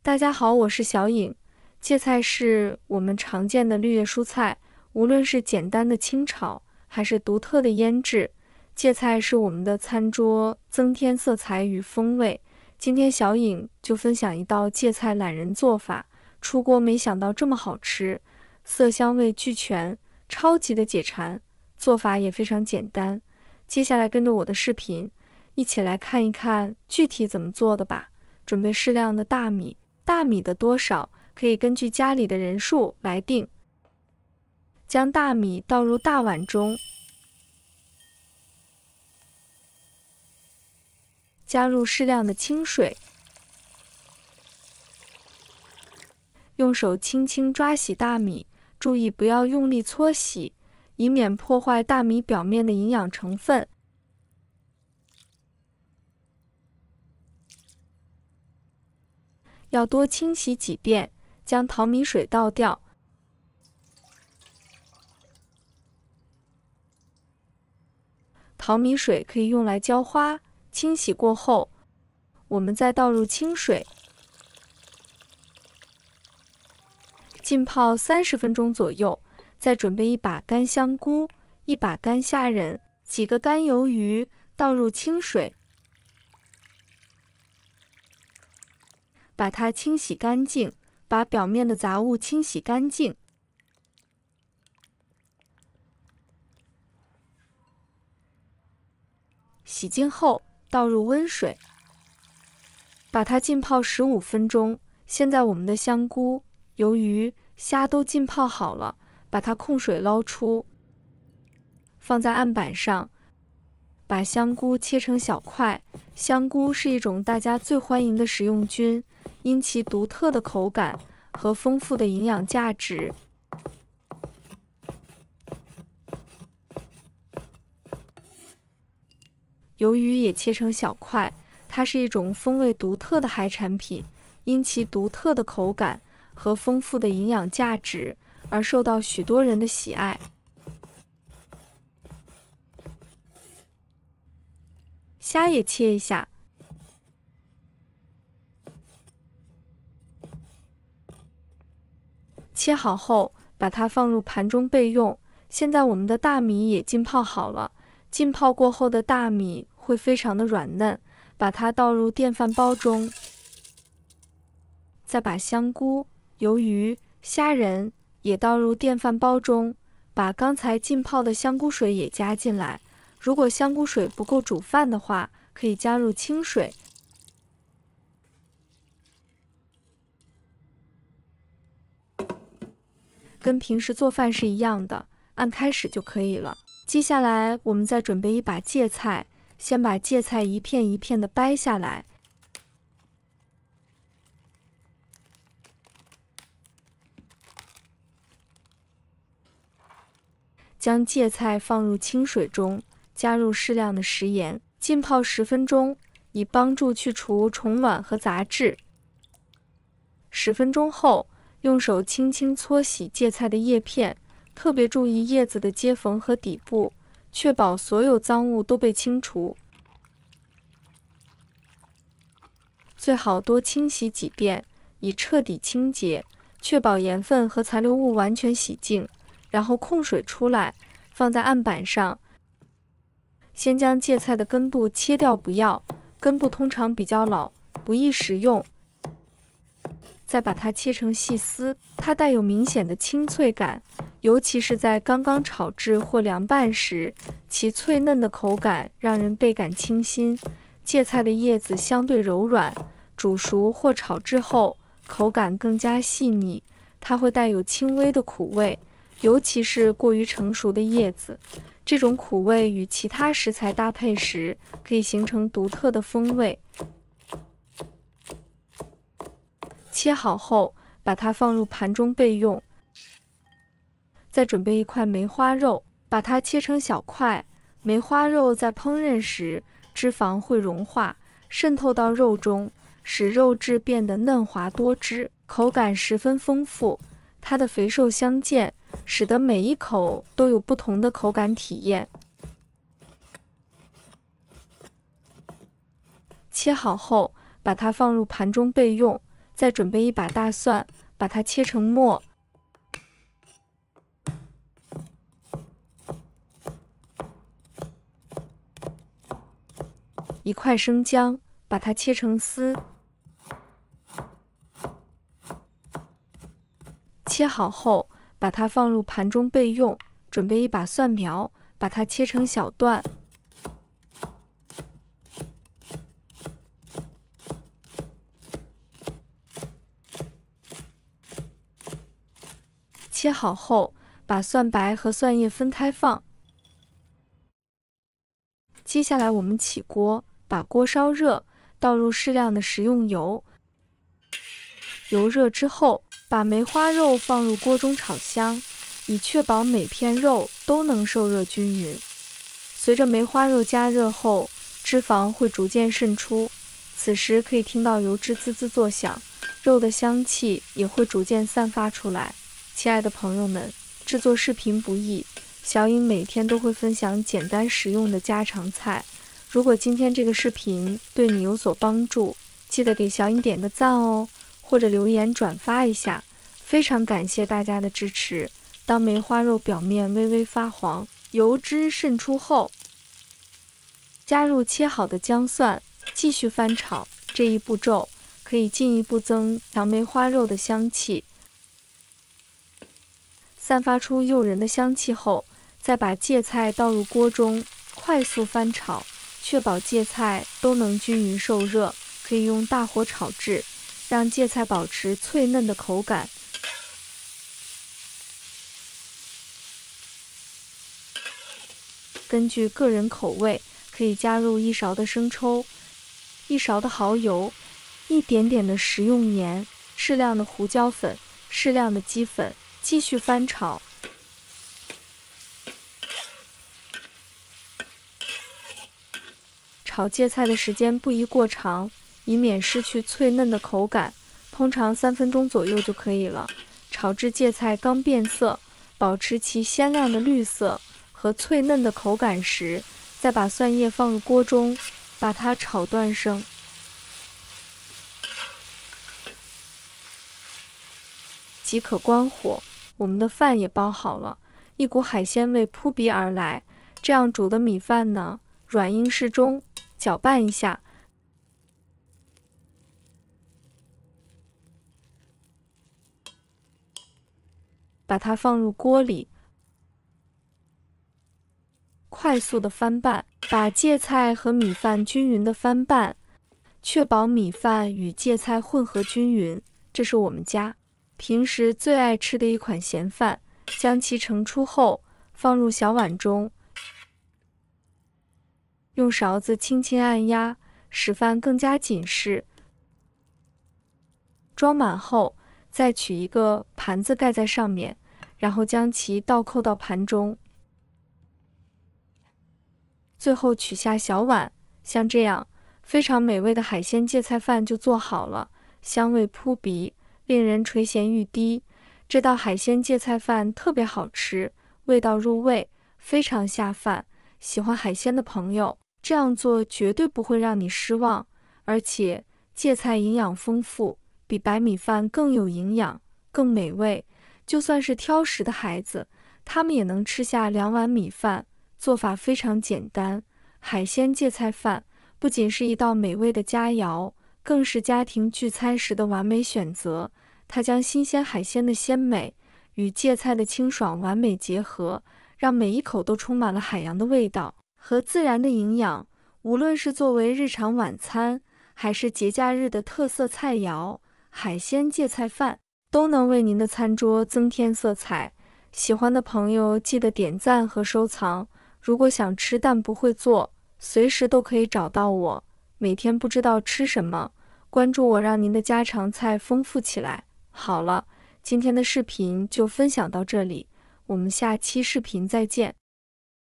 大家好，我是小颖。芥菜是我们常见的绿叶蔬菜，无论是简单的清炒，还是独特的腌制，芥菜是我们的餐桌增添色彩与风味。今天小颖就分享一道芥菜懒人做法，出锅没想到这么好吃，色香味俱全，超级的解馋，做法也非常简单。接下来跟着我的视频，一起来看一看具体怎么做的吧。准备适量的大米，大米的多少可以根据家里的人数来定。将大米倒入大碗中，加入适量的清水，用手轻轻抓洗大米，注意不要用力搓洗，以免破坏大米表面的营养成分。要多清洗几遍，将淘米水倒掉。淘米水可以用来浇花，清洗过后，我们再倒入清水，浸泡30分钟左右。再准备一把干香菇、一把干虾仁、几个干鱿鱼，倒入清水，把它清洗干净，把表面的杂物清洗干净。洗净后倒入温水，把它浸泡15分钟。现在我们的香菇、鱿鱼、虾都浸泡好了，把它控水捞出，放在案板上。把香菇切成小块。香菇是一种大家最欢迎的食用菌，因其独特的口感和丰富的营养价值。鱿鱼也切成小块，它是一种风味独特的海产品，因其独特的口感和丰富的营养价值而受到许多人的喜爱。虾也切一下，切好后把它放入盘中备用。现在我们的大米也浸泡好了，浸泡过后的大米会非常的软嫩，把它倒入电饭煲中，再把香菇、鱿鱼、虾仁也倒入电饭煲中，把刚才浸泡的香菇水也加进来。如果香菇水不够煮饭的话，可以加入清水。跟平时做饭是一样的，按开始就可以了。接下来我们再准备一把芥菜，先把芥菜一片一片的掰下来，将芥菜放入清水中，加入适量的食盐，浸泡10分钟，以帮助去除虫卵和杂质。10分钟后，用手轻轻搓洗芥菜的叶片，特别注意叶子的接缝和底部，确保所有脏物都被清除。最好多清洗几遍，以彻底清洁，确保盐分和残留物完全洗净，然后控水出来，放在案板上。先将芥菜的根部切掉不要，根部通常比较老，不易食用。再把它切成细丝，它带有明显的清脆感，尤其是在刚刚炒制或凉拌时，其脆嫩的口感让人倍感清新。芥菜的叶子相对柔软，煮熟或炒制后口感更加细腻，它会带有轻微的苦味，尤其是过于成熟的叶子。这种苦味与其他食材搭配时，可以形成独特的风味。切好后，把它放入盘中备用。再准备一块梅花肉，把它切成小块。梅花肉在烹饪时，脂肪会融化，渗透到肉中，使肉质变得嫩滑多汁，口感十分丰富。它的肥瘦相间，使得每一口都有不同的口感体验。切好后，把它放入盘中备用。再准备一把大蒜，把它切成末。一块生姜，把它切成丝。切好后，把它放入盘中备用。准备一把蒜苗，把它切成小段。切好后，把蒜白和蒜叶分开放。接下来我们起锅，把锅烧热，倒入适量的食用油。油热之后，把梅花肉放入锅中炒香，以确保每片肉都能受热均匀。随着梅花肉加热后，脂肪会逐渐渗出，此时可以听到油脂滋滋作响，肉的香气也会逐渐散发出来。亲爱的朋友们，制作视频不易，小颖每天都会分享简单实用的家常菜。如果今天这个视频对你有所帮助，记得给小颖点个赞哦，或者留言转发一下，非常感谢大家的支持。当梅花肉表面微微发黄，油脂渗出后，加入切好的姜蒜，继续翻炒。这一步骤可以进一步增强梅花肉的香气。散发出诱人的香气后，再把芥菜倒入锅中，快速翻炒，确保芥菜都能均匀受热。可以用大火炒制，让芥菜保持脆嫩的口感。根据个人口味，可以加入1勺的生抽、1勺的蚝油、一点点的食用盐、适量的胡椒粉、适量的鸡粉，继续翻炒。炒芥菜的时间不宜过长，以免失去脆嫩的口感，通常3分钟左右就可以了。炒至芥菜刚变色，保持其鲜亮的绿色和脆嫩的口感时，再把蒜叶放入锅中，把它炒断生。即可关火。我们的饭也煲好了，一股海鲜味扑鼻而来。这样煮的米饭呢，软硬适中，搅拌一下。把它放入锅里，快速的翻拌，把芥菜和米饭均匀的翻拌，确保米饭与芥菜混合均匀。这是我们家平时最爱吃的一款咸饭。将其盛出后，放入小碗中，用勺子轻轻按压，使饭更加紧实。装满后，再取一个盘子盖在上面，然后将其倒扣到盘中。最后取下小碗，像这样，非常美味的海鲜芥菜饭就做好了，香味扑鼻，令人垂涎欲滴。这道海鲜芥菜饭特别好吃，味道入味，非常下饭。喜欢海鲜的朋友，这样做绝对不会让你失望。而且芥菜营养丰富，比白米饭更有营养，更美味。就算是挑食的孩子，他们也能吃下2碗米饭。做法非常简单，海鲜芥菜饭不仅是一道美味的佳肴，更是家庭聚餐时的完美选择。它将新鲜海鲜的鲜美与芥菜的清爽完美结合，让每一口都充满了海洋的味道和自然的营养。无论是作为日常晚餐，还是节假日的特色菜肴，海鲜芥菜饭都能为您的餐桌增添色彩。喜欢的朋友记得点赞和收藏。如果想吃但不会做，随时都可以找到我。每天不知道吃什么，关注我，让您的家常菜丰富起来。好了，今天的视频就分享到这里，我们下期视频再见。